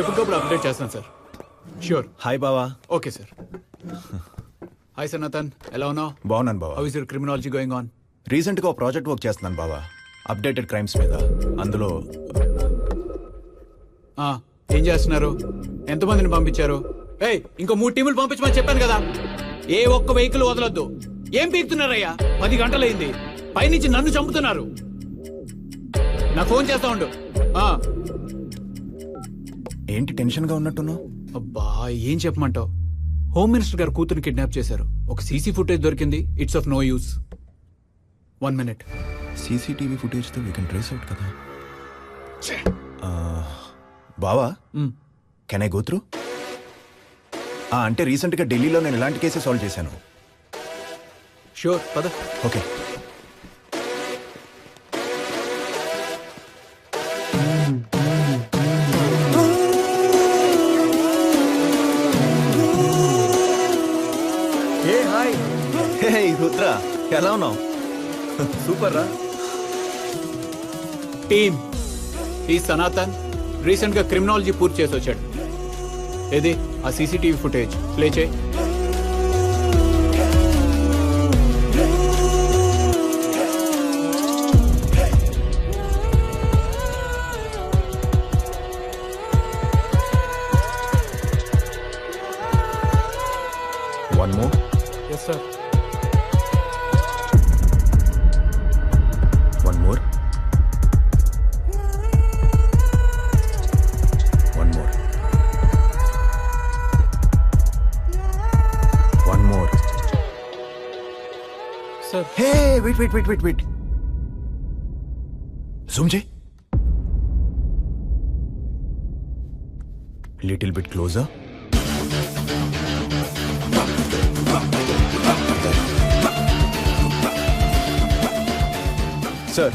ఎప్పటికప్పుడు అప్డేట్ చేస్తాను sir. Sure. Hi బావా. Okay sir. హాయ్ సనాతన్, ఎలా ఉన్నావు? బాగున్నాను బావా. How is your criminology going on? రీసెంట్గా ఒక ప్రాజెక్ట్ వర్క్ చేస్తున్నాను బావా, అప్డేటెడ్ క్రైమ్స్ మీద. అందులో ఏం చేస్తున్నారు? ఎంతమందిని పంపించారు? ఏయ్, ఇంకో 3 టీములు పంపించమని చెప్పాను కదా. ఏ ఒక్క వెహికల్ వదలొద్దు. ఏం పీకుతున్నారయ్యా? 10 గంటలైంది. పైనుంచి నన్ను చంపుతున్నారు. నాకు ఫోన్ చేస్తా ఉండు. ఏంటి టెన్షన్గా ఉన్నట్టున్నావు? అబ్బా, ఏం చెప్పమంటావు? హోమ్ మినిస్టర్ గారు కూతురు కిడ్నాప్ చేశారు. ఒక సీసీ ఫుటేజ్ దొరికింది. It's of no use. 1 minute. CCTV ఫుటేజ్తో వీ కెన్ ట్రేస్ అవుట్ కదా. బావా, కెన్ ఐ గో త్రూ? అంటే రీసెంట్గా ఢిల్లీలో నేను ఇలాంటి కేసెస్ సాల్వ్ చేశాను. షూర్, పద. ఓకే. హాయ్. హే రుద్ర, ఎలా ఉన్నావు? సూపర్ రా. టీమ్, ఈ సనాతన్ రీసెంట్ గా క్రిమినాలజీ పూర్తి చేసి వచ్చాడు. ఏది ఆ సీసీటీవీ ఫుటేజ్ ప్లే చేయి. One more. Yes sir. One more. One more. One more. Sir. Hey, wait. Zoom Jay. Little bit closer. Sir,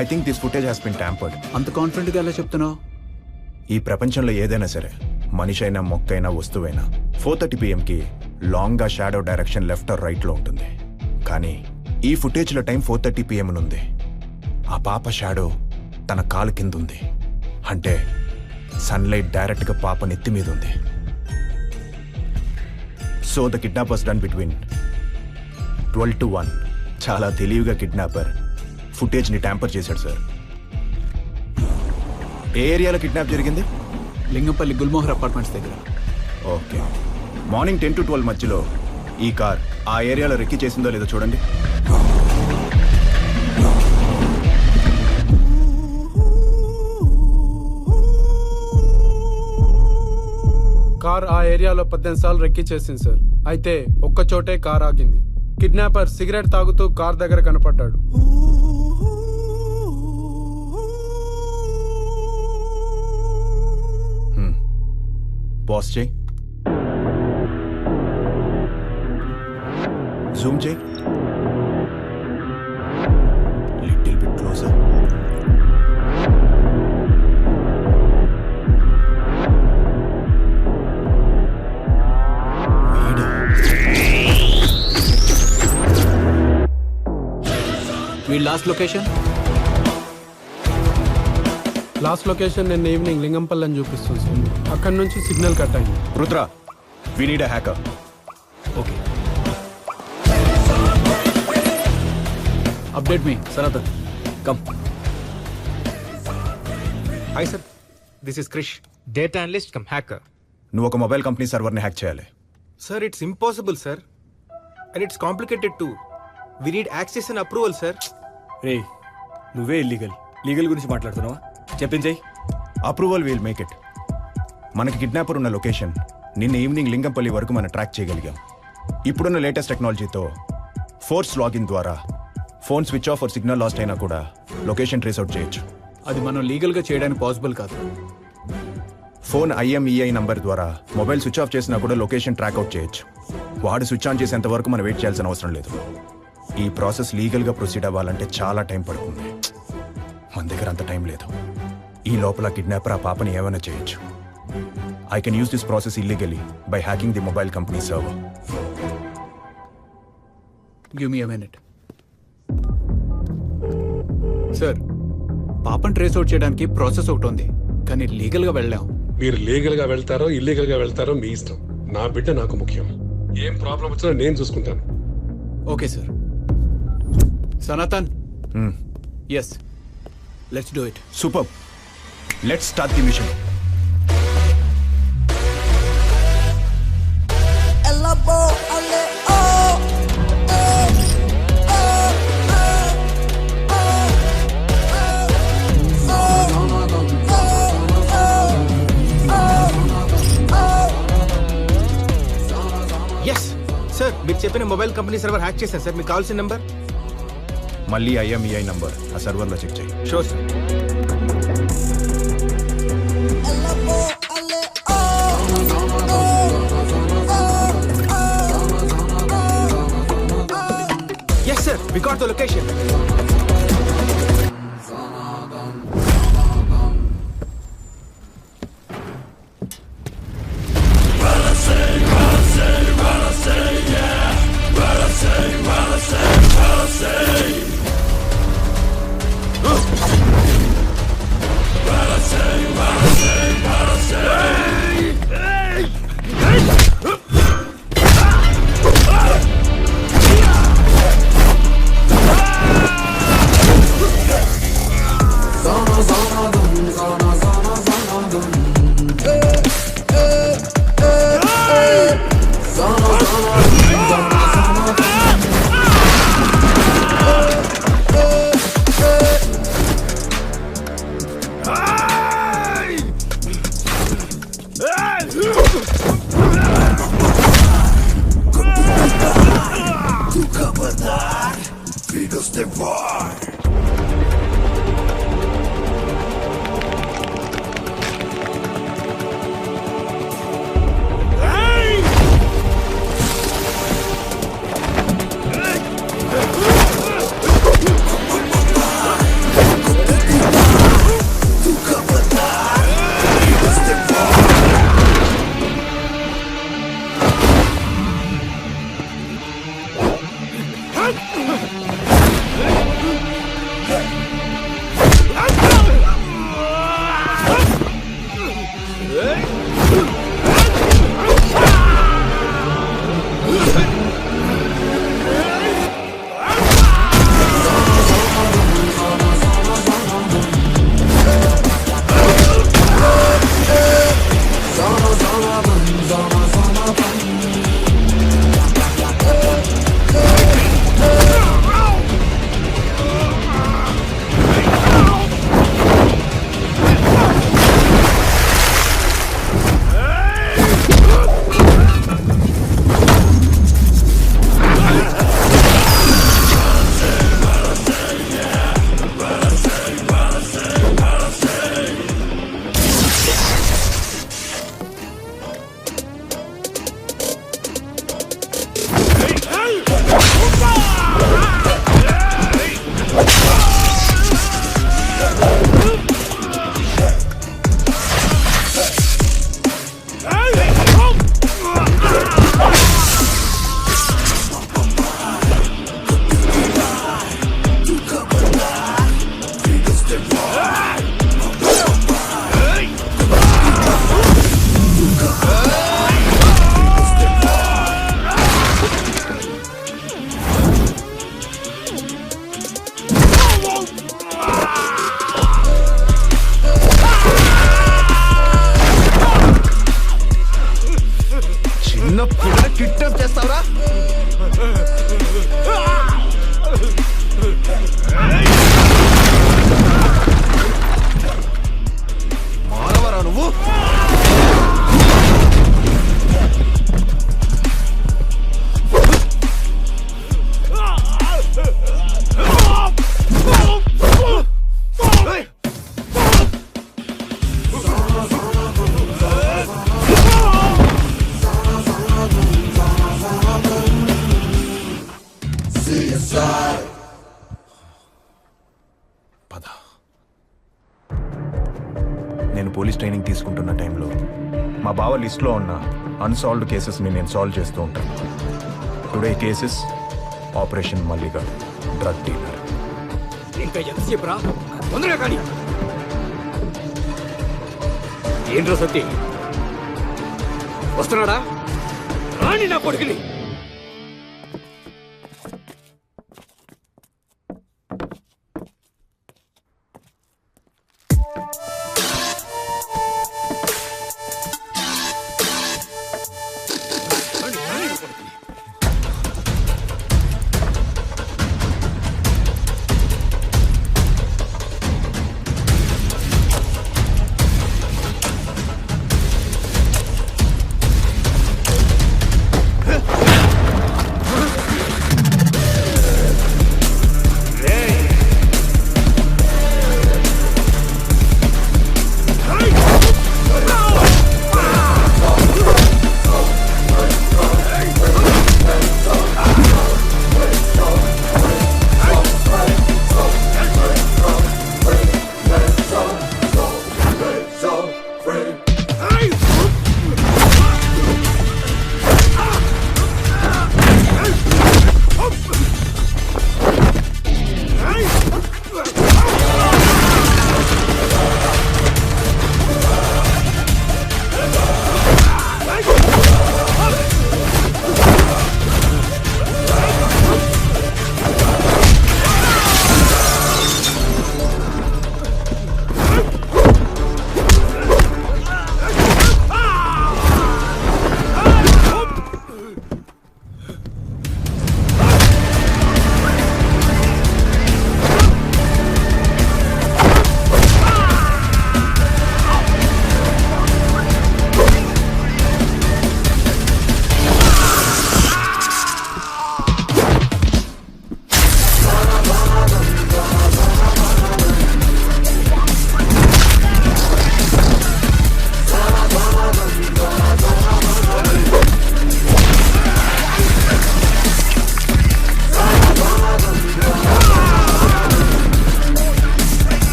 I think this footage has been tampered. అంత confident గా ఎలా చెప్తున్నావు? ఈ ప్రపంచంలో ఏదైనా సరే, మనిషి అయినా మొక్కైనా వస్తువైనా 4:30 PM లాంగ్గా షాడో డైరెక్షన్ లెఫ్ట్ ఆర్ రైట్లో ఉంటుంది. కానీ ఈ ఫుటేజ్లో టైం 4:30 PM ఉంది. ఆ పాప షాడో తన కాలు కింద ఉంది. అంటే సన్లైట్ డైరెక్ట్గా పాప నెత్తి మీద ఉంది. So the kidnappers done between 12 to 1. చాలా తెలివిగా కిడ్నాపర్ ఫుటేజ్ని ట్యాంపర్ చేశాడు సార్. ఏ ఏరియాలో కిడ్నాప్ జరిగింది? లింగంపల్లి గుల్మోహర్ అపార్ట్మెంట్స్ దగ్గర. ఓకే. మార్నింగ్ 10 to 12 మధ్యలో ఈ కార్ ఆ ఏరియాలో రెక్కి చేసిందో లేదో చూడండి. కార్ ఆ ఏరియాలో 18 సార్లు రెక్కి చేసింది సార్. అయితే ఒక్కచోటే కార్ ఆగింది. కిడ్నాపర్ సిగరెట్ తాగుతూ కార్ దగ్గర కనపడ్డాడు. పాజ్ చేయి. జూమ్ చేయి. Little bit closer. మీ లాస్ట్ లొకేషన్? లాస్ట్ లొకేషన్ నిన్న ఈవినింగ్ లింగంపల్లి అని చూపిస్తుంది సార్. అక్కడి నుంచి సిగ్నల్ కట్ అయింది. Rudra, we need a hacker. Okay. Update me. Sanathan, come. Hi sir, this is Krish, data analyst cum hacker. నువ్వు ఒక మొబైల్ కంపెనీ సర్వర్ని హ్యాక్ చేయాలి. Sir, it's impossible, sir. And it's complicated too. We need access and approval, sir. రే, నువ్వే legal గురించి మాట్లాడుతున్నావా? చెప్పించేయి. Approval will make it. మనకి kidnapper ఉన్న లొకేషన్ నిన్న ఈవినింగ్ లింగంపల్లి వరకు మనం ట్రాక్ చేయగలిగాం. ఇప్పుడున్న లేటెస్ట్ టెక్నాలజీతో ఫోర్స్ లాగిన్ ద్వారా phone switch off or signal lost అయినా కూడా లొకేషన్ ట్రేస్ అవుట్ చేయొచ్చు. అది మనం లీగల్ గా చేయడానికి పాసిబుల్ కాదు. ఫోన్ IMEI నంబర్ ద్వారా మొబైల్ స్విచ్ ఆఫ్ చేసినా కూడా లొకేషన్ ట్రాక్ అవుట్ చేయొచ్చు. వాడు స్విచ్ ఆన్ చేసేంత వరకు మనం వెయిట్ చేయాల్సిన అవసరం లేదు. ఈ ప్రాసెస్ లీగల్గా ప్రొసీడ్ అవ్వాలంటే చాలా టైం పడుతుంది. మన దగ్గర అంత టైం లేదు. ఈ లోపల కిడ్నాపర్ ఆ పాపని ఏమైనా చేయొచ్చు. I can use this process illegally by hacking the mobile company server. Give me a minute. Sir, పాపను ట్రేస్ అవుట్ చేయడానికి ప్రాసెస్ ఒకటి ఉంది, కానీ లీగల్ గా వెళ్ళాం. మీరు లీగల్ గా వెళ్తారో ఇల్లీగల్ గా వెళ్తారో మీ ఇష్టం. నా బిడ్డ నాకు ముఖ్యం. ఏం ప్రాబ్లం వచ్చినా నేను చూసుకుంటాను. Okay sir. Sanatan, yes, let's do it. Super. Let's start the mission. Yes sir, మీరు చెప్పిన మొబైల్ కంపెనీ సర్వర్ హ్యాక్ చేశాను సార్. మీకు కావాల్సిన నెంబర్? మళ్ళీ IMEI నంబర్ ఆ సర్వర్లో చెక్ చేయి. Sure sir. Yes sir, we got the location. నేను పోలీస్ ట్రైనింగ్ తీసుకుంటున్న టైంలో మా బావ లిస్ట్లో ఉన్న అన్సాల్వ్డ్ కేసెస్ని నేను సాల్వ్ చేస్తూ ఉంటాను. టుడే కేసెస్ ఆపరేషన్ మల్లిగా డ్రగ్ డీలర్. ఇంకా ఎంతసేపు రా, తొందరగా కానీ. ఏంట్రా సత్తి వస్తున్నాడా? రాని నా కొడుకుని.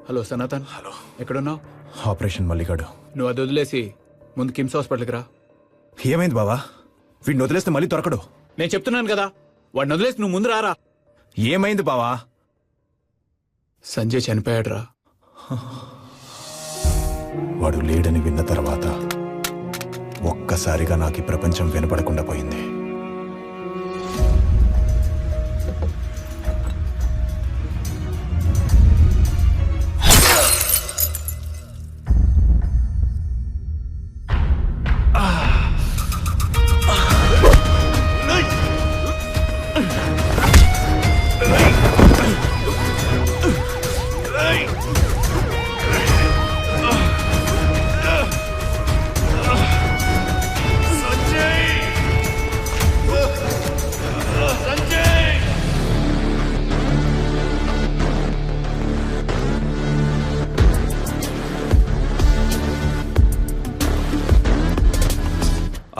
హలో సనాతన్. హలో, ఎక్కడున్నావు? ఆపరేషన్ మల్లిగాడు. నువ్వు అది వదిలేసి ముందు కిమ్స్ హాస్పిటల్కి రా. ఏమైంది బావా? వీడిని వదిలేస్తే మళ్ళీ దొరకడు. నేను చెప్తున్నాను కదా, వాడిని వదిలేసి నువ్వు ముందు రారా. ఏమైంది బావా? సంజయ్ చనిపోయాడు రా. వాడు లేడని విన్న తర్వాత ఒక్కసారిగా నాకు ఈ ప్రపంచం వినపడకుండా పోయింది.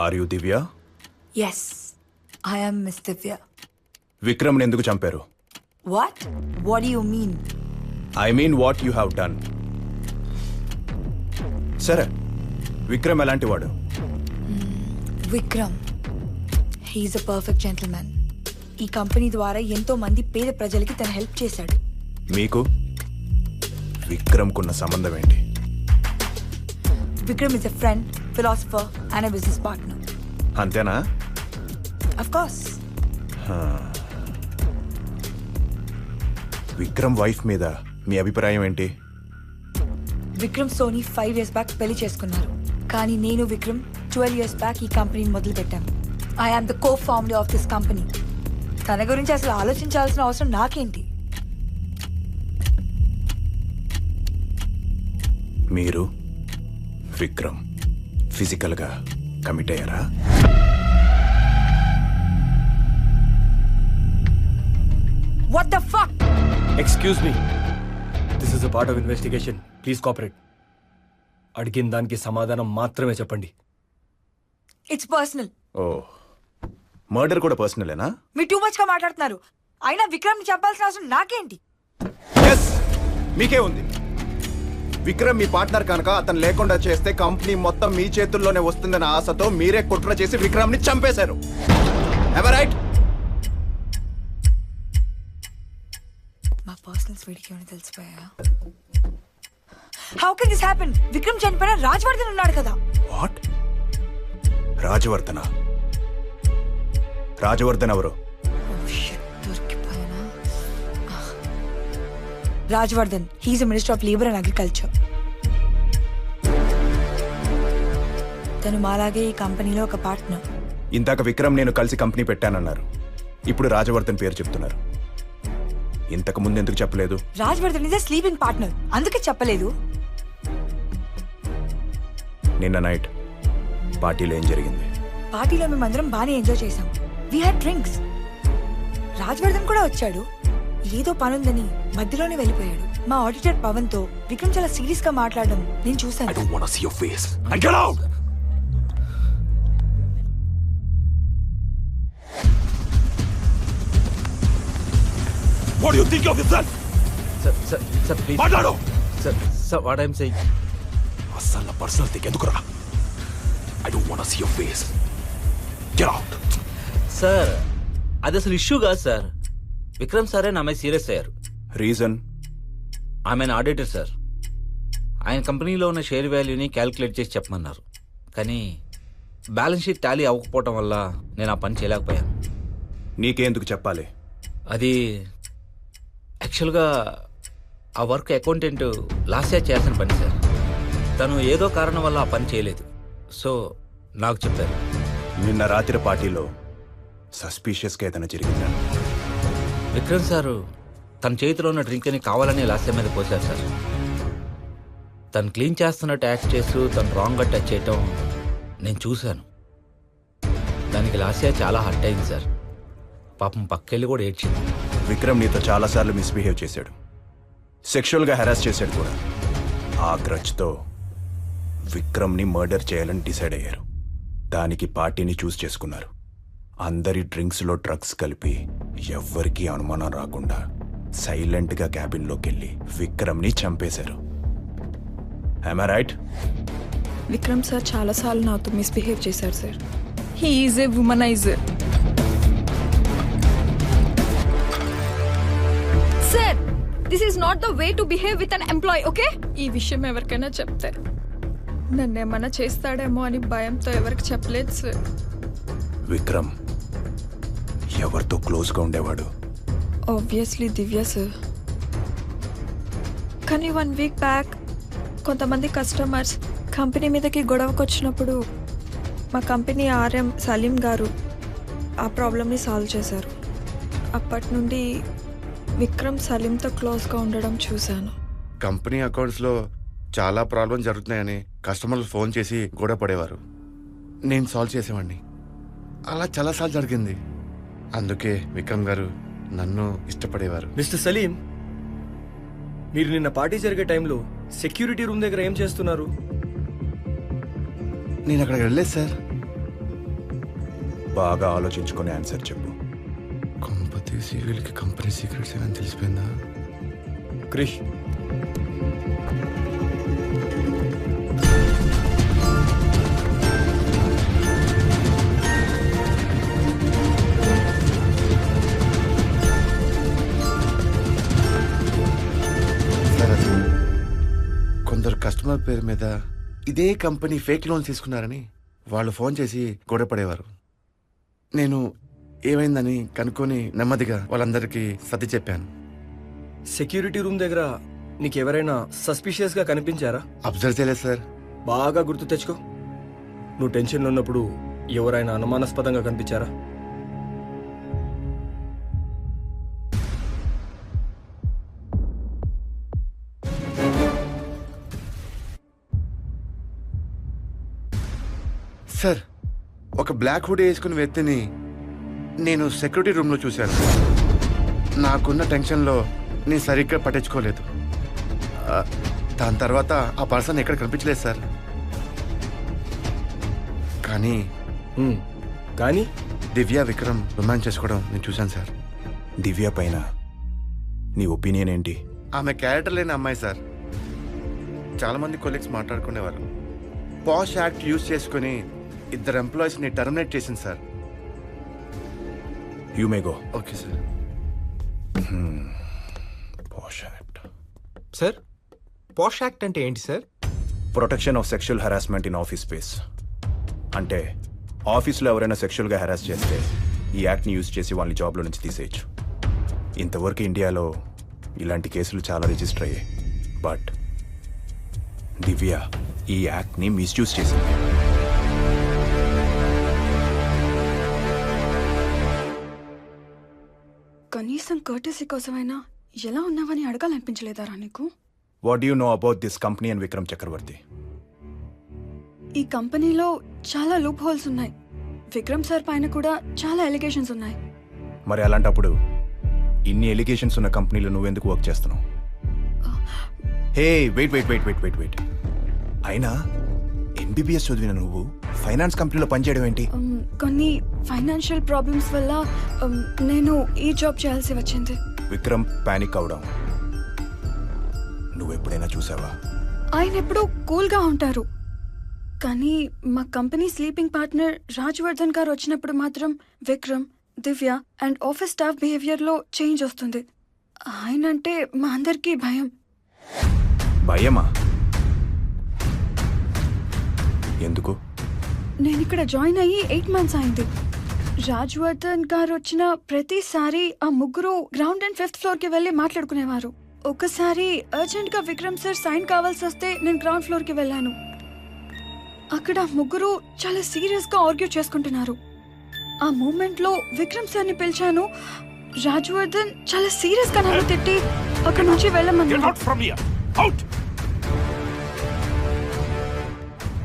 Are you Divya? Yes, I am Miss Divya. విక్రమ్ని ఎందుకు చంపారు? What? What do you mean? I mean what you have done. సరే, విక్రమ్ ఎలాంటి వాడు? Vikram. He's a perfect gentleman. ఈ కంపెనీ ద్వారా ఎంతో మంది పేద ప్రజలకి తన హెల్ప్ చేశాడు. మీకు విక్రమ్కున్న సంబంధం ఏంటి? Vikram is a friend, philosopher and a business partner. అంతేనా? Of course. విక్రమ్ వైఫ్ మీద మీ అభిప్రాయం ఏంటి? విక్రమ్ సోనీ 5 years బ్యాక్ పెళ్లి చేసుకున్నారు. కానీ నేను విక్రమ్ 12 years బ్యాక్ ఈ కంపెనీని మొదలు పెట్టాను. I am the co-founder of this company. తన గురించి అసలు ఆలోచించాల్సిన అవసరం నాకేంటి? మీరు విక్రమ్ ఫిజికల్గా కమిట్ అయ్యారా? What the fuck? Excuse me, this is a part of investigation. Please cooperate. అడిగిన దానికి సమాధానం మాత్రమే చెప్పండి. It's personal. ఓ మర్డర్ కూడా పర్సనలేనా? మీరు టూ మచ్ గా మాట్లాడుతున్నారు. అయినా విక్రమ్ ని చెప్పాల్సిన అవసరం నాకేంటి? ఎస్ మీకే ఉంది. విక్రమ్ మీ పార్ట్నర్ కనుక అతను లేకుండా చేస్తే కంపెనీ మొత్తం మీ చేతుల్లోనే వస్తుందన్న ఆశతో మీరే కుట్ర చేసి విక్రమ్ ని చంపేశారు. Am I right? మా పర్సనల్స్ వీడికి ఏమైనా తెలిసిపోయా? How can this happen? Vikram చనిపోయిన రాజవర్ధన్ ఉన్నాడు కదా. వాట్? రాజవర్ధన? రాజవర్ధన్ ఎవరు? దొరికిపోయానా? Rajavardhan, he is minister of labour and agriculture. తను మాలాగే ఈ కంపెనీలో ఒక పార్ట్నర్. ఇందాక విక్రమ్ నేను కలిసి కంపెనీ పెట్టానన్నారు. ఇప్పుడు రాజవర్ధన్ పేరు చెప్తున్నారు. ఇంతకు ముందు ఎందుకు చెప్పలేదు? Rajavardhan is a sleeping partner, అందుకే చెప్పలేదు. నిన్న నైట్ పార్టీలో ఏం జరిగింది? పార్టీలో మేమందరం బాగానే ఎంజాయ్ చేసాం. We had drinks. రాజవర్ధన్ కూడా వచ్చాడు. ఏదో పనుందని మధ్యలోనే వెళ్ళిపోయాడు. మా ఆడిటర్ పవన్ తో విక్రమ్ చాలా సీరియస్ గా మాట్లాడడం నేను చూశాను. I don't want to see your face. And get out! What do you think of yourself? Sir, please. మాట్లాడు. Sir, what I'm saying. అసలు పర్సనల్ థింక్ ఎందుకురా? I don't want to see your face. Get out. Sir, అది అసలు issue కాదు sir. Vikram సారే నా మీద serious అయ్యారు. రీజన్? ఆమె ఆడిటర్ సార్. ఆయన కంపెనీలో ఉన్న షేర్ వాల్యూని క్యాల్కులేట్ చేసి చెప్పమన్నారు. కానీ బ్యాలెన్స్ షీట్ టాలీ అవ్వకపోవటం వల్ల నేను ఆ పని చేయలేకపోయాను. నీకెందుకు చెప్పాలి? అది యాక్చువల్గా ఆ వర్క్ అకౌంటెంట్ లాస్ట్ ఇయర్ చేయాల్సిన పని సార్. తను ఏదో కారణం వల్ల ఆ పని చేయలేదు. సో నాకు చెప్పారు. నిన్న రాత్రి పార్టీలో సస్పీషియస్గా ఏదైనా జరిగిందా? విక్రమ్ సారు తన చేతిలో ఉన్న డ్రింక్ని కావాలని లాస్ట్ మీద పోశారు సార్. తను క్లీన్ చేస్తున్నట్టు యాక్ట్ చేస్తూ తను రాంగ్గా టచ్ చేయటం నేను చూశాను. దానికి లాస్యా చాలా హర్ట్ అయింది సార్. పాపం పక్కెళ్ళి కూడా ఏడ్చింది. విక్రమ్ నీతో చాలాసార్లు మిస్బిహేవ్ చేశాడు, సెక్షువల్గా హెరాస్ చేశాడు కూడా. ఆ గ్రజ్తో విక్రమ్ని మర్డర్ చేయాలని డిసైడ్ అయ్యారు. దానికి పార్టీని చూస్ చేసుకున్నారు. అందరి డ్రింక్స్లో డ్రగ్స్ కలిపి ఎవ్వరికీ అనుమానం రాకుండా సైలెంట్గా క్యాబిన్లోకి వెళ్ళి విక్రమ్ని చంపేశారు. Am I right? Vikram sir చాలాసార్లు నాతో మిస్బిహేవ్ చేశారు sir. He is a womaniser. Sir, this is not the way to behave with an employee, okay? ఈ విషయం ఎవరికైనా చెప్తే నన్ను ఏమన్నా చేస్తాడేమో అని భయంతో ఎవరికి చెప్పలేదు సార్. విక్రమ్ ఎవరితో క్లోజ్గా ఉండేవాడు? ఆబ్వియస్లీ దివ్య సార్. కానీ 1 వీక్ బ్యాక్ కొంతమంది కస్టమర్స్ కంపెనీ మీదకి గొడవకు వచ్చినప్పుడు మా కంపెనీ RM సలీం గారు ఆ ప్రాబ్లమ్ని సాల్వ్ చేశారు. అప్పటి నుండి విక్రమ్ సలీంతో క్లోజ్గా ఉండడం చూశాను. కంపెనీ అకౌంట్స్లో చాలా ప్రాబ్లం జరుగుతున్నాయని కస్టమర్లు ఫోన్ చేసి గొడవ పడేవారు. నేను సాల్వ్ చేసేవాడిని. అలా చాలాసార్లు జరిగింది. అందుకే విక్రమ్ గారు నన్ను ఇష్టపడేవారు. మిస్టర్ సలీం, మీరు నిన్న పార్టీ జరిగే టైంలో సెక్యూరిటీ రూమ్ దగ్గర ఏం చేస్తున్నారు? నేను అక్కడికి వెళ్ళలేదు సార్. బాగా ఆలోచించుకునే ఆన్సర్ చెప్పు. కొంపతీసి వీళ్ళకి కంపెనీ సీక్రెట్స్ ఏమని తెలిసిపోయిందా? క్రిష్, కొందరు కస్టమర్ పేరు మీద ఇదే కంపెనీ ఫేక్ లోన్ తీసుకున్నారని వాళ్ళు ఫోన్ చేసి గొడవపడేవారు. నేను ఏమైందని కనుక్కొని నెమ్మదిగా వాళ్ళందరికీ సర్ది చెప్పాను. సెక్యూరిటీ రూమ్ దగ్గర నీకు ఎవరైనా సస్పిషియస్గా కనిపించారా? అబ్జర్వ్ చేయలేదు సార్. బాగా గుర్తు తెచ్చుకో. నువ్వు టెన్షన్లో ఉన్నప్పుడు ఎవరైనా అనుమానాస్పదంగా కనిపించారా? సార్, ఒక బ్లాక్ హుడ్ వేసుకుని వ్యక్తిని నేను సెక్యూరిటీ రూమ్లో చూశాను. నాకున్న టెన్షన్లో నేను సరిగ్గా పట్టించుకోలేదు. దాని తర్వాత ఆ పర్సన్ ఎక్కడ కనిపించలేదు సార్. కానీ కానీ దివ్య విక్రమ్ రొమాన్స్ చేసుకోవడం నేను చూశాను సార్. దివ్య పైన నీ ఒపీనియన్ ఏంటి? ఆమె క్యారెక్టర్ లేని అమ్మాయి సార్. చాలా మంది కొలీగ్స్ మాట్లాడుకునేవారు. పాష్ యాక్ట్ యూజ్ చేసుకుని 2 ఎంప్లాయీస్ని టర్మినేట్ చేసింది sir. You may go. Okay sir. Sir posh act అంటే ఏంటి sir? Protection of sexual harassment in office space. అంటే ఆఫీస్లో ఎవరైనా సెక్షువల్గా హెరాస్ చేస్తే ఈ యాక్ట్ని యూజ్ చేసి వాళ్ళని జాబ్లో నుంచి తీసేయచ్చు. ఇంతవరకు ఇండియాలో ఇలాంటి కేసులు చాలా రిజిస్టర్ అయ్యాయి. బట్ దివ్య ఈ యాక్ట్ని మిస్యూజ్ చేసింది. కనీసం కర్టసీ కోసమైనా ఎలా ఉన్నావని అడగాలనిపించలేదారా నీకు? What you know about this company and Vikram Chakravarthy? ఈ కంపెనీలో చాలా లూప్ హోల్స్ ఉన్నాయి. విక్రమ్ సార్ పైన కూడా చాలా ఎలిగేషన్స్ ఉన్నాయి. మరి అలాంటప్పుడు ఇన్ని ఎలిగేషన్స్ ఉన్న కంపెనీలో నువ్వెందుకు వర్క్ చేస్తున్నావు? Hey wait wait wait wait wait wait అయినా ఎంబీబీఎస్ చదివిన నువ్వు ఫైనాన్స్ కంపెనీలో పనిచేయడం ఏంటి? కొన్ని ఫైనాన్షియల్ ప్రాబ్లమ్స్ వల్ల నేను ఈ జాబ్ చేయాల్సి వచ్చింది. విక్రమ్ పానిక్ అవడం నువ్వెప్పుడైనా చూసావా? ఆయన ఎప్పుడూ కూల్గా ఉంటారు. కానీ మా కంపెనీ స్లీపింగ్ పార్ట్నర్ రాజ్వర్ధన్ గారు వచ్చినప్పుడు మాత్రం Vikram, Divya and office staff బిహేవియర్లో change వస్తుంది. ఆయన అంటే మా అందరికీ భయం. భయమా? ఎందుకు? నేను ఇక్కడ జాయిన్ అయ్యి 8 months అయింది. రాజ్వర్ధన్ గారు వచ్చిన ప్రతిసారి ఆ ముగ్గురు గ్రౌండ్ అండ్ 5th floorకి వెళ్ళి మాట్లాడుకునేవారు. ఒకసారి అర్జెంట్ గా విక్రమ్ సార్ సైన్ కావాల్సి వస్తే నేను గ్రౌండ్ ఫ్లోర్కి వెళ్ళాను. అక్కడ ముగ్గురు చాలా సీరియస్ గా ఆర్గ్యూ చేసుకుంటున్నారు. ఆ మూమెంట్ లో విక్రమ్ సార్ ని పిలిచాను. రాజ్వర్ధన్ చాలా సీరియస్ గా నన్ను తిట్టి అక్కడ నుంచి వెళ్ళమన్నాడు.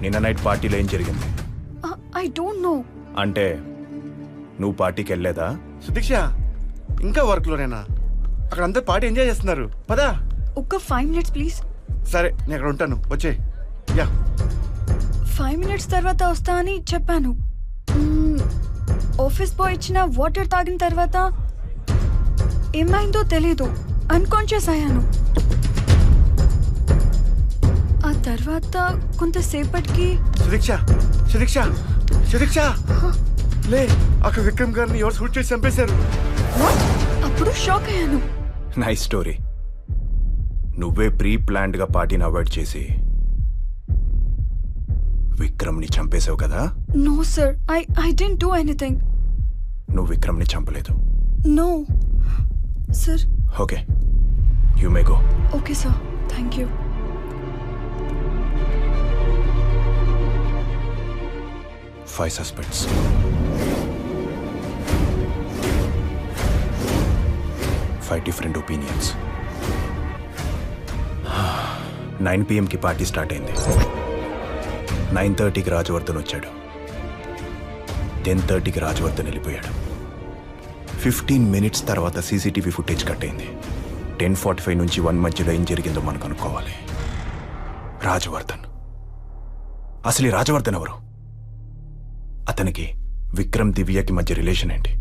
నిన్న నైట్ పార్టీలో ఏం జరిగింది? I don't know. అంటే నువ్వు పార్టీకి వెళ్ళలేదా? సుదీక్ష ఇంకా వర్క్లోనేనా? అక్కడ అందరు పార్టీ ఎంజాయ్ చేస్తున్నారు. పదా. ఒక్క 5 minutes ప్లీజ్. సరే నేను అక్కడ ఉంటాను, వచ్చే. యా 5 minutes తర్వాత వస్తా అని చెప్పాను. ఆఫీస్ బాయ్ ఇచ్చిన వాటర్ తాగిన తర్వాత ఏమైందో తెలీదు, అన్కాన్షియస్ అయ్యాను. ఆ తర్వాత కొంతసేపటికి సుదీక్ష సుదీక్ష సుదీక్ష లే, అక్కడ విక్రమ్ గారిని ఎవరు షూట్ చేసి చంపేశారు. అప్పుడు షాక్ అయ్యాను. Nice story. నువ్వే ప్రీ ప్లాన్డ్ గా పార్టీని అవాయిడ్ చేసి విక్రమ్ ని చంపేశావు కదా? No sir, I didn't do anything. నువ్వు విక్రమ్ ని చంపలేదు. No sir. Okay, you may go. Okay sir, thank you. Five suspects. 5 different opinions. 9 PM కి పార్టీ స్టార్ట్ అయింది. 9:30కి రాజవర్ధన్ వచ్చాడు. 10:30కి రాజవర్ధన్ వెళ్ళిపోయాడు. 15 minutes తర్వాత సీసీటీవీ ఫుటేజ్ కట్ అయింది. 10:45 నుంచి 1 మధ్యలో ఏం జరిగిందో మనకు అనుకోవాలి. రాజవర్ధన్. అసలు ఈ రాజవర్ధన్ ఎవరు? అతనికి విక్రమ్ దివ్యకి మధ్య రిలేషన్ ఏంటి?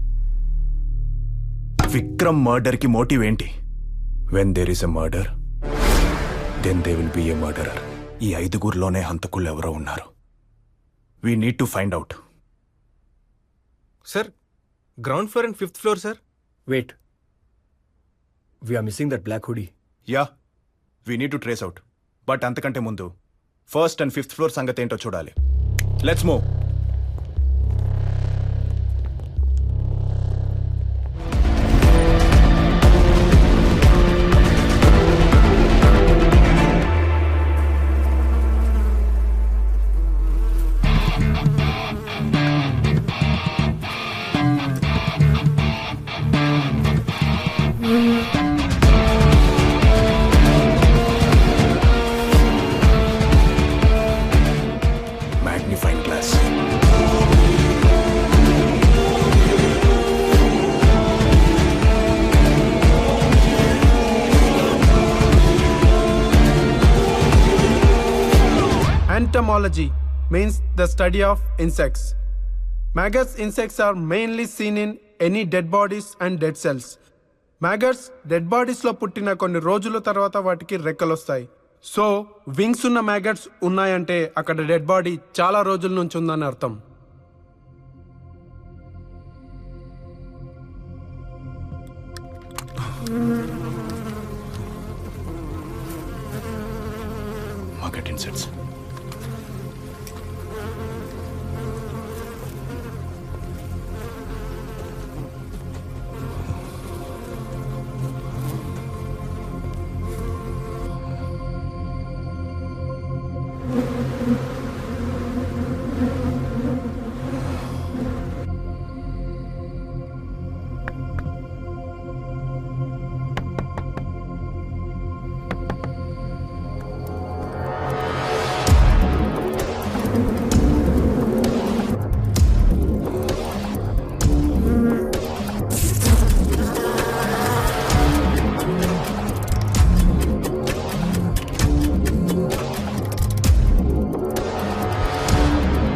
విక్రమ్ మర్డర్ కి మోటివ్ ఏంటి? When there is a murder then they will be a murderer. ఈ 5గురిలోనే హంతకులు ఎవరో ఉన్నారు. We need to find out. Sir ground floor and 5th floor సార్. Wait, we're missing that black hoodie. Yeah, we need to trace out. But అంతకంటే ముందు 1st and 5th floor సంగతి ఏంటో చూడాలి. Let's move. Magnifying glass. Entomology means the study of insects. Maggots insects are mainly seen in any dead bodies and dead cells. Maggots dead bodies లో పుట్టిన కొన్ని రోజుల తర్వాత వాటికి రెక్కలు వస్తాయి. సో వింగ్స్ ఉన్న మ్యాగట్స్ ఉన్నాయంటే అక్కడ డెడ్ బాడీ చాలా రోజుల నుంచి ఉందని అర్థం. Market insects.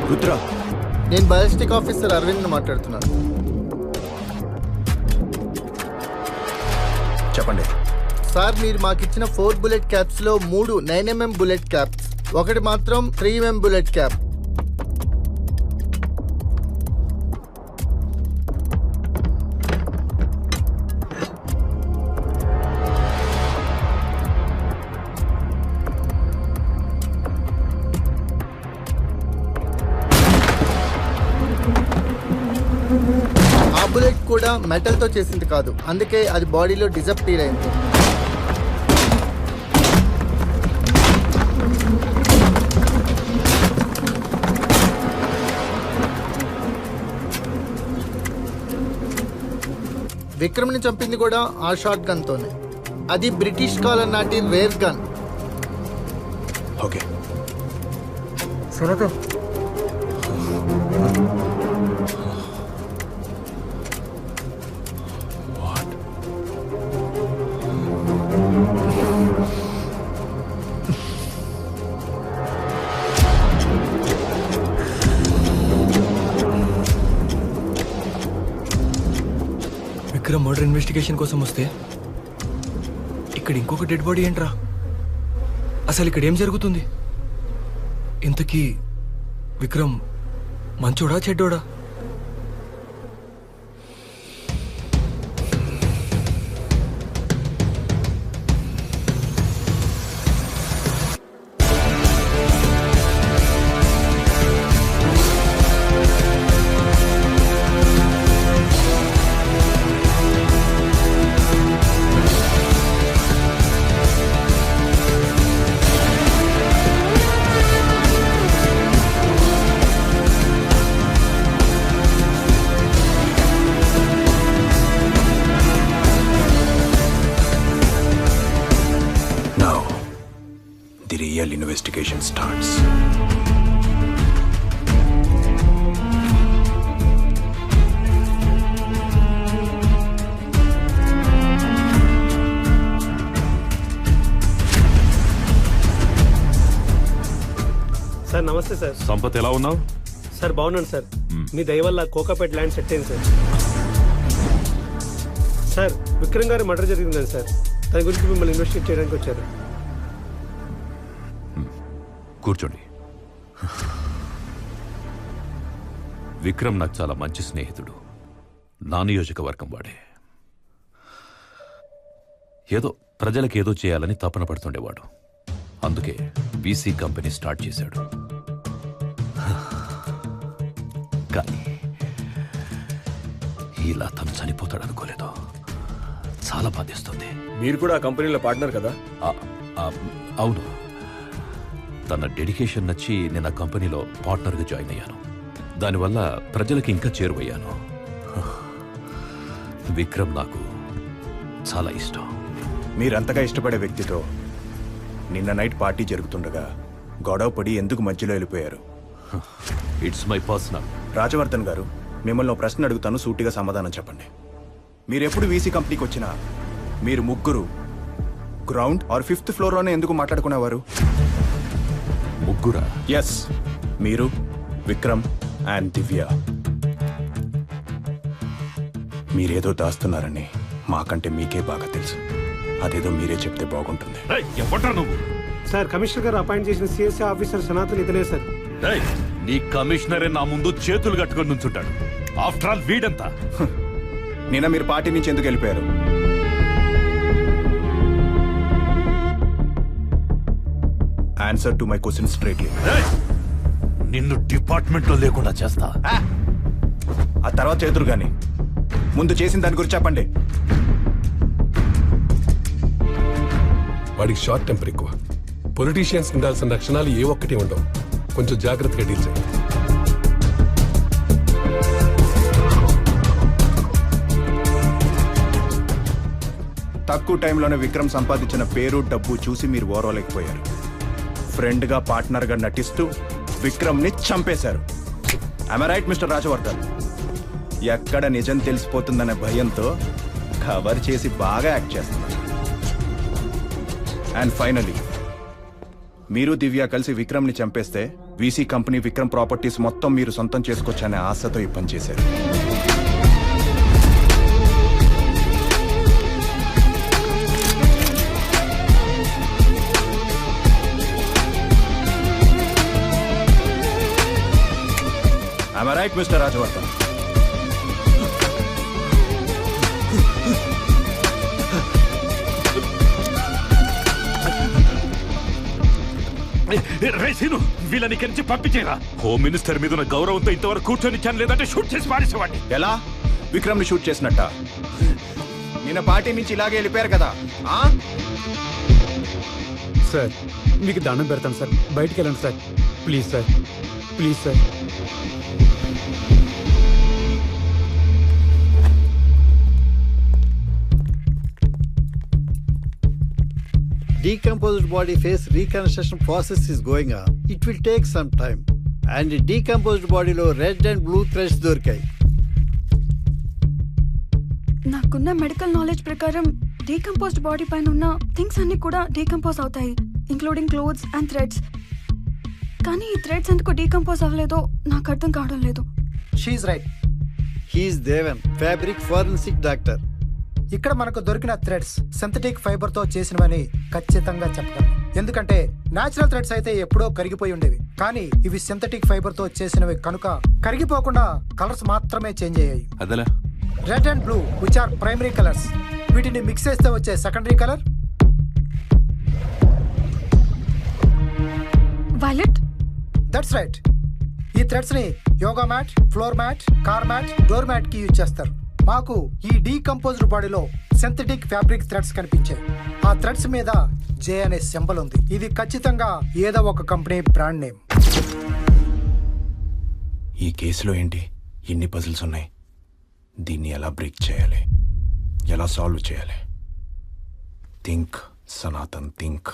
రుద్ర, నేను బయాలజిస్టిక్ ఆఫీసర్ అరవింద్ మాట్లాడుతున్నాను. చెప్పండి. సార్, మీరు మాకిచ్చిన 4 బుల్లెట్ క్యాప్స్లో 3 9mm బుల్లెట్ క్యాప్స్, ఒకటి మాత్రం 3mm బుల్లెట్ క్యాప్. ఆ బుల్లెట్ కూడా మెటల్తో చేసింది కాదు, అందుకే అది బాడీలో డిజప్టీర్ అయింది. విక్రమ్ని చంపింది కూడా ఆ షాట్ గన్తోనే. అది బ్రిటిష్ కాలం నాటి రేర్ గన్. ఓకే. సరే. విక్రమ్ మర్డర్ ఇన్వెస్టిగేషన్ కోసం వస్తే ఇక్కడ ఇంకొక డెడ్ బాడీ ఏంట్రా? అసలు ఇక్కడ ఏం జరుగుతుంది? ఇంతకీ విక్రమ్ మంచోడా చెడ్డోడా? The real investigation starts. Sir నమస్తే సార్. సంపత్ ఎలా ఉన్నావు? సార్ బాగున్నాను సార్. మీ దయ వల్ల కోకాపేట్ ల్యాండ్ సెట్ అయింది సార్. సార్ విక్రమ్ గారు మర్డర్ జరిగిందని సార్, దాని గురించి మిమ్మల్ని ఇన్వెస్టిగేట్ చేయడానికి వచ్చారు. కూర్చోండి. విక్రమ్ నాకు చాలా మంచి స్నేహితుడు. నా నియోజకవర్గం వాడే. ఏదో ప్రజలకు ఏదో చేయాలని తపన పడుతుండేవాడు. అందుకే బీసీ కంపెనీ స్టార్ట్ చేశాడు. కానీ ఇలా తను చనిపోతాడు అనుకోలేదు. చాలా బాధిస్తుంది. మీరు కూడా ఆ కంపెనీలో పార్ట్నర్ కదా? అవును. తన డెడికేషన్ నచ్చి నేను ఆ కంపెనీలో పార్ట్నర్గా జాయిన్ అయ్యాను. దానివల్ల ప్రజలకి ఇంకా చేరువయ్యాను. విక్రమ్ నాకు చాలా ఇష్టం. మీరంతగా ఇష్టపడే వ్యక్తితో నిన్న నైట్ పార్టీ జరుగుతుండగా గొడవ పడి ఎందుకు మధ్యలో వెళ్ళిపోయారు? It's my personal. రాజవర్ధన్ గారు, మిమ్మల్ని ఒక ప్రశ్న అడుగుతాను, సూటిగా సమాధానం చెప్పండి. మీరు ఎప్పుడు వీసీ కంపెనీకి వచ్చినా మీరు ముగ్గురు గ్రౌండ్ ఆర్ 5th ఫ్లోర్లోనే ఎందుకు మాట్లాడుకునేవారు? ముగ్గురా? ఎస్, మీరు, విక్రమ్ అండ్ దివ్య. మీరేదో దాస్తున్నారని మాకంటే మీకే బాగా తెలుసు. అదేదో మీరే చెప్తే బాగుంటుంది. ఎవడ్రా నువ్వు? సార్ కమిషనర్ గారు అపాయింట్ చేసిన సిఎస్ఐ ఆఫీసర్ సనాతన్ ఇతనే సార్. నీ కమిషనరే నా ముందు చేతులు కట్టుకొని నుంచుంటాడు. After all వీడంతా. నిన్న మీరు పార్టీ నుంచి ఎందుకు వెళ్ళిపోయారు? Answer to my question straightly. నిన్ను డిపార్ట్మెంట్ లో లేకుండా చేస్తా. ఆ తర్వాత చేతురు గాని ముందు చేసిన దాని గురించి చెప్పండి. వాడికి షార్ట్ టెంపర్ ఎక్కువ. పొలిటీషియన్స్ ఉండాల్సిన లక్షణాలు ఏ ఒక్కటి ఉండవు. కొంచెం జాగ్రత్తగా డీల్ చేయండి. తక్కువ టైంలోనే విక్రమ్ సంపాదించిన పేరు డబ్బు చూసి మీరు ఓర్వలేకపోయారు. ఫ్రెండ్గా పార్ట్నర్గా నటిస్తూ విక్రమ్ని చంపేశారు. I'm right mister Rajavardhan? ఎక్కడ నిజం తెలిసిపోతుందనే భయంతో కవర్ చేసి బాగా యాక్ట్ చేస్తున్నారు. అండ్ ఫైనలీ మీరు దివ్య కలిసి విక్రమ్ని చంపేస్తే వీసీ కంపెనీ విక్రమ్ ప్రాపర్టీస్ మొత్తం మీరు సొంతం చేసుకోవచ్చనే ఆశతో ఈ పని చేశారు. Am I right, Mr. Rajawardhan? వీళ్ళని ఇక్కడి నుంచి పంపించేరా. హోమ్ మినిస్టర్ మీద ఉన్న గౌరవంతో ఇంతవరకు కూర్చొని ఇచ్చాను, లేదంటే షూట్ చేసి పారేసేవాడిని. ఎలా? విక్రమ్ ని షూట్ చేసినట్ట? నిన్న పార్టీ నుంచి ఇలాగే వెళ్ళిపోయారు కదా? సార్ మీకు దండం పెడతాను సార్, బయటికి వెళ్ళండి sir. Please sir, please sir. Decomposed body face reconstruction process is going on. It will take some time. And decomposed body లో రెడ్ అండ్ బ్లూ థ్రెడ్స్ దొరికాయి. నాకున్న మెడికల్ నాలెడ్జ్ ప్రకారం డీకంపోజ్డ్ బాడీ పైన ఉన్న థింగ్స్ అన్ని కూడా డీకంపోజ్ అవుతాయి, including clothes and threads. కానీ ఈ థ్రెడ్స్ ఎందుకు డీకంపోజ్ అవ్వలేదో నాకు అర్థం కావడం లేదు. She's right. He's Devan, fabric forensic doctor. ఇక్కడ మనకు దొరికిన థ్రెడ్స్ సింథటిక్ ఫైబర్ తో చేసినవని ఖచ్చితంగా చెప్పగలను. ఎందుకంటే నేచురల్ థ్రెడ్స్ అయితే ఎప్పుడో కరిగిపోయి ఉండేవి, కానీ ఇవి సింథటిక్ ఫైబర్ తో చేసినవి కనుక కరిగిపోకుండా కలర్స్ మాత్రమే చేంజ్ అయ్యాయి. అదలా red and blue which are primary colours. వీటిని మిక్స్ చేస్తే వచ్చే secondary colour violet. That's right. ఈ థ్రెడ్స్ ని yoga mat, floor mat, car mat, door mat కి యూజ్ చేస్తారు. మాకు ఈ డీకంపోజ్డ్ బాడీలో సింథటిక్ ఫ్యాబ్రిక్ థ్రెడ్స్ కనిపించాయి. ఆ థ్రెడ్స్ మీద జే అనే సింబల్ ఉంది. ఇది ఖచ్చితంగా ఏదో ఒక కంపెనీ బ్రాండ్ నేమ్. ఈ కేసులో ఏంటి ఇన్ని పజిల్స్ ఉన్నాయి? దీన్ని ఎలా బ్రేక్ చేయాలి, ఎలా సాల్వ్ చేయాలి? Think Sanatan, think.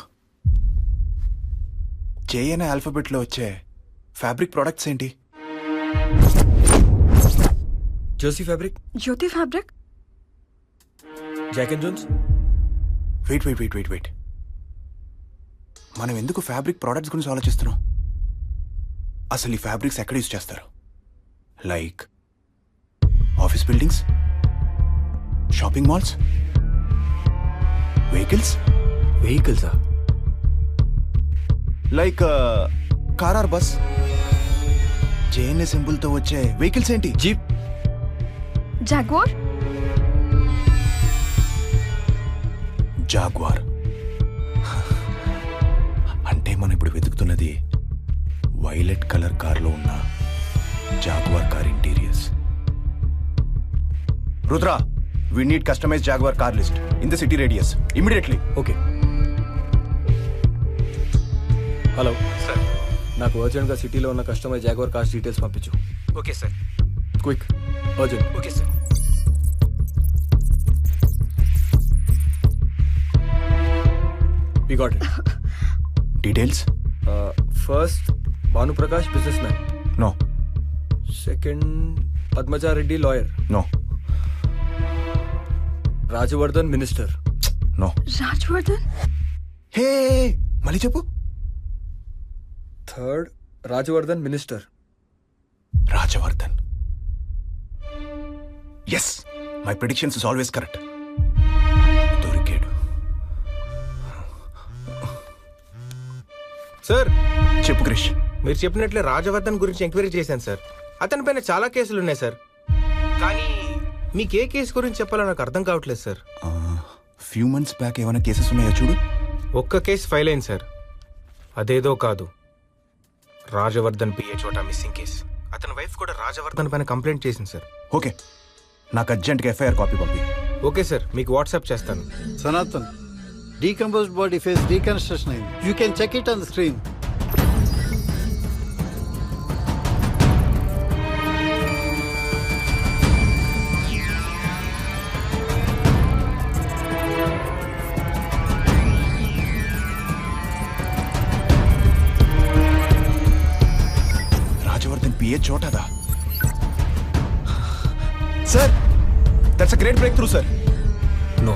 జే అనే ఆల్ఫాబెట్లో వచ్చే ఫ్యాబ్రిక్ ప్రొడక్ట్స్ ఏంటి? Jersey fabric, Jyoti fabric, Jack and Jones. Wait. మనం ఎందుకు ఫ్యాబ్రిక్ ప్రొడక్ట్స్ గురించి ఆలోచిస్తున్నాం? అసలు ఈ ఫ్యాబ్రిక్స్ ఎక్కడ యూజ్ చేస్తారు? Like office buildings, shopping malls, వెహికల్సా? Like car or bus. JNA సింబుల్తో వచ్చే వెహికల్స్ ఏంటి? Jeep, jaguar. జాగ్వార్ అంటే మనం ఇప్పుడు వెతుకుతున్నది వైలెట్ కలర్ కార్లో ఉన్న Jaguar car interiors. Rudra, we need customise Jaguar car list in the city radius immediately. Okay. Hello sir, నాకు అర్జెంట్గా సిటీలో ఉన్న కస్టమైజ్ జాగ్వార్ కార్స్ డీటెయిల్స్ పంపించు. Okay sir. Quick, urgent. Okay sir. We got it. Details? First, Bhanu Prakash, businessman. No. Second, Padmaja Reddy, lawyer. No. Rajawardhan, minister. No. Rajavardhan. Hey, మళ్ళీ చెప్పు. Third Rajavardhan minister. Rajavardhan. Yes, my predictions is always correct. దొరికాడు. Sir చెప్పు క్రిష్. మీరు చెప్పినట్లే రాజవర్ధన్ గురించి enquiry చేశాను sir. అతని పైన చాలా కేసులు ఉన్నాయి సార్. కానీ మీకు ఏ కేసు గురించి చెప్పాలో నాకు అర్థం కావట్లేదు సార్. ఫ్యూ మంత్స్ బ్యాక్ ఏమైనా కేసెస్ ఉన్నాయో చూడు. ఒక్క కేసు ఫైల్ అయింది సార్. అదేదో కాదు, రాజవర్ధన్ పిఏ చోటా మిస్సింగ్ కేసు. అతని వైఫ్ కూడా రాజవర్ధన్ పైన కంప్లైంట్ చేసింది సార్. ఓకే, నాకు అర్జెంట్గా ఎఫ్ఐఆర్ కాపీ పంపి. ఓకే సార్, మీకు వాట్సాప్ చేస్తాను. Sanatan, decomposed body face reconstruction అయింది. You can check it on the screen. Rajavardhan PA చోటాదా? Sir, that's a great breakthrough sir. No,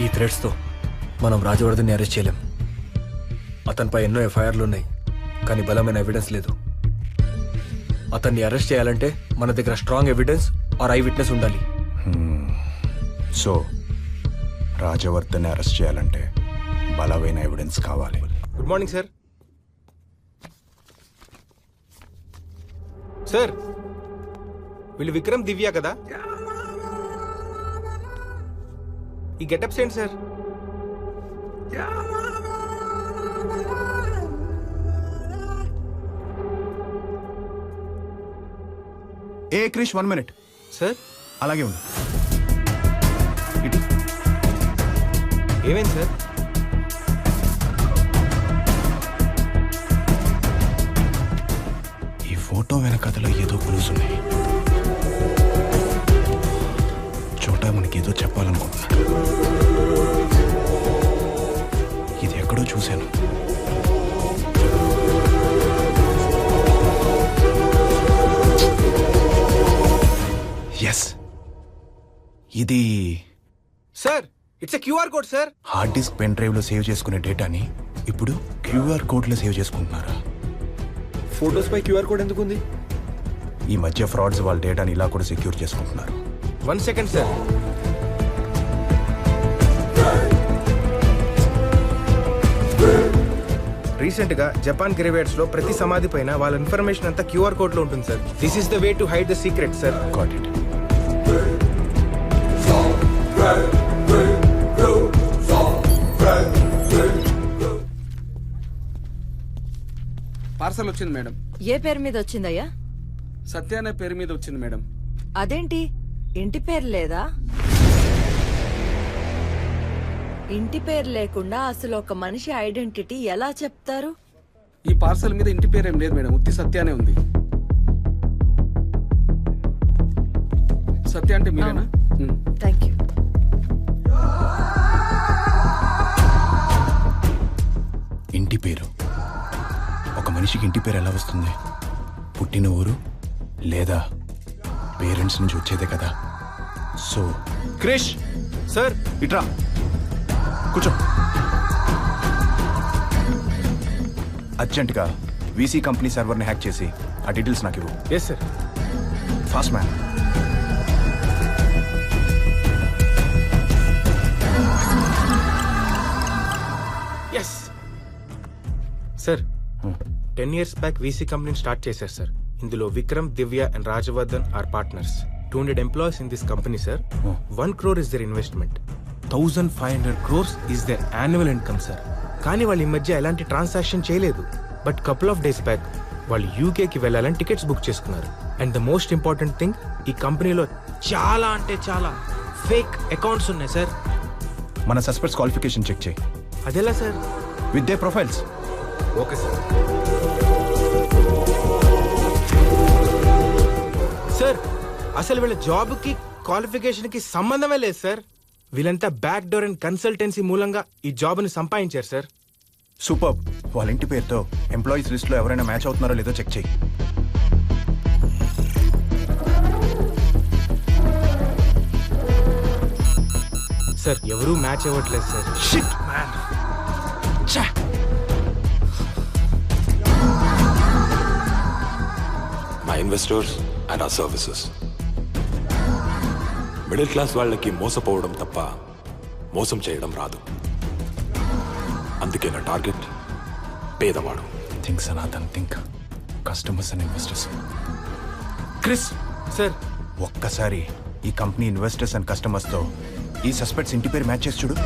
ఈ థ్రెడ్స్తో మనం రాజవర్ధన్ని అరెస్ట్ చేయలేం. అతనిపై ఎన్నో ఎఫ్ఐఆర్లు ఉన్నాయి, కానీ బలమైన ఎవిడెన్స్ లేదు. అతన్ని అరెస్ట్ చేయాలంటే మన దగ్గర strong evidence are I witness ఉండాలి. సో రాజవర్ధన్ని అరెస్ట్ చేయాలంటే బలమైన ఎవిడెన్స్ కావాలి. Good morning sir. సార్, వీళ్ళు విక్రమ్ దివ్య కదా? ఈ గెటప్స్ ఏంటి సార్? ఏ క్రిష్, 1 minute సార్. అలాగే ఉంది. ఏమైంది సార్? ఈ ఫోటో వెనకథలో ఏదో పులుసున్నాయి. చోటా మనకేదో చెప్పాలనుకుంటున్నాడు. ఇది ఎక్కడో చూశాను. ఎస్, ఇది sir, it's a QR code sir. Hard disk pen drive లో సేవ్ చేసుకునే డేటాని ఇప్పుడు క్యూఆర్ కోడ్ లో సేవ్ చేసుకుంటున్నారా? ఫోటోస్ పై క్యూఆర్ కోడ్ ఎందుకుంది? ఈ మధ్య ఫ్రాడ్స్ వాళ్ళ డేటాని ఇలా కూడా సెక్యూర్ చేసుకుంటున్నారు. 1 second సార్. రీసెంట్ గా జపాన్ గ్రేవేట్స్ లో ప్రతి సమాధి పైన వాళ్ళ ఇన్ఫర్మేషన్ అంతా క్యూఆర్ కోడ్ లో ఉంటుంది sir. This is the way to hide the secret sir. Got it. Parcel వచ్చింది మేడం. ఏ పేరు మీద వచ్చిందయ్యా? సత్య అనే పేరు మీద వచ్చింది మేడం. అదేంటి, ఇంటి పేరు లేదా? ఇంటి పేరు లేకుండా అసలు ఒక మనిషి ఐడెంటిటీ ఎలా చెప్తారు? ఈ పార్సల్ మీద ఇంటి పేరు ఏం లేదు మేడం, ఉత్తి సత్య అనే ఉంది. సత్య అంటే మీరేనా? Thank you. ఇంటి పేరు, ఒక మనిషికి ఇంటి పేరు ఎలా వస్తుంది? పుట్టిన ఊరు లేదా పేరెంట్స్ నుంచి వచ్చేదే కదా. సో క్రిష్ సార్, ఇట్రా కూర్చో. అర్జెంట్గా వీసీ కంపెనీ సర్వర్ని హ్యాక్ చేసి ఆ డీటెయిల్స్ నాకు ఇవ్వు. Yes sir. Fast man. Yes sir. 10 years back VC కంపెనీని స్టార్ట్ చేశారు సార్. ఇందులో Vikram, Divya and Rajavardhan are partners. 200 employees in this company sir. 1 crore is their investment. 1500 crores is their annual income sir. కానీ వాళ్ళు ఈ మధ్య ఎలాంటి ట్రాన్సాక్షన్ చేయలేదు. But couple of days back వాళ్ళు యూకేకి వెళ్ళాలని టికెట్స్ బుక్ చేసుకున్నారు. And the most important thing, ఈ కంపెనీలో చాలా అంటే చాలా ఫేక్ అకౌంట్స్ ఉన్నాయి సార్. మన సస్పెక్ట్స్ క్వాలిఫికేషన్ చెక్ చేయి. అదెలా sir? With they profiles. Okay sir. Sir, అసలు వీళ్ళ జాబ్కి క్వాలిఫికేషన్కి సంబంధమే లేదు సార్. వీళ్ళంతా బ్యాక్ డోర్ అండ్ కన్సల్టెన్సీ మూలంగా ఈ జాబ్ని సంపాదించారు సార్. సూపర్. వాళ్ళ ఇంటి పేరుతో ఎంప్లాయీస్ లిస్ట్లో ఎవరైనా మ్యాచ్ అవుతున్నారో లేదో చెక్ చేయి. సార్, ఎవరూ మ్యాచ్ అవ్వట్లేదు సార్. Shit man. ఛా, investors and our services. Middle class వాళ్ళకి మోసపోవడం తప్ప మోసం చేయడం రాదు. అందుకే నా టార్గెట్ పేదవాడు. Think Sanatan, think customers and investors. Chris sir, ఒక్కసారి ఈ కంపెనీ ఇన్వెస్టర్స్ అండ్ కస్టమర్స్తో ఈ సస్పెక్ట్స్ ఇంటి పేరు మ్యాచ్ చేసి చూడు.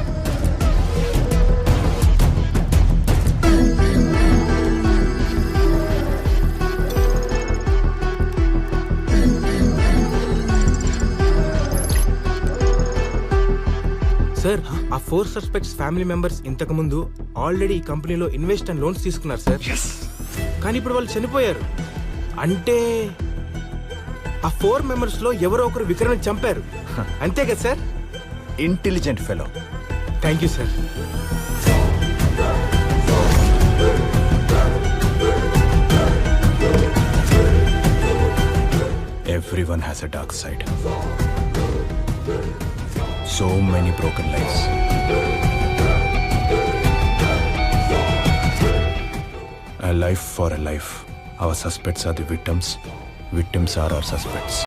సార్, ఆ 4 సస్పెక్ట్స్ ఫ్యామిలీ మెంబర్స్ ఇంతకు ముందు ఆల్రెడీ ఈ కంపెనీలో ఇన్వెస్ట్ అండ్ లోన్స్ తీసుకున్నారు సార్. కానీ ఇప్పుడు వాళ్ళు చనిపోయారు. అంటే ఆ 4 మెంబర్స్ లో ఎవరో ఒకరు విక్రమ్ చంపారు. అంతే కదా sir? Intelligent fellow. Thank you sir. Everyone has a dark side. So many broken lives. A life for a life. Our suspects are the victims. Victims are our suspects.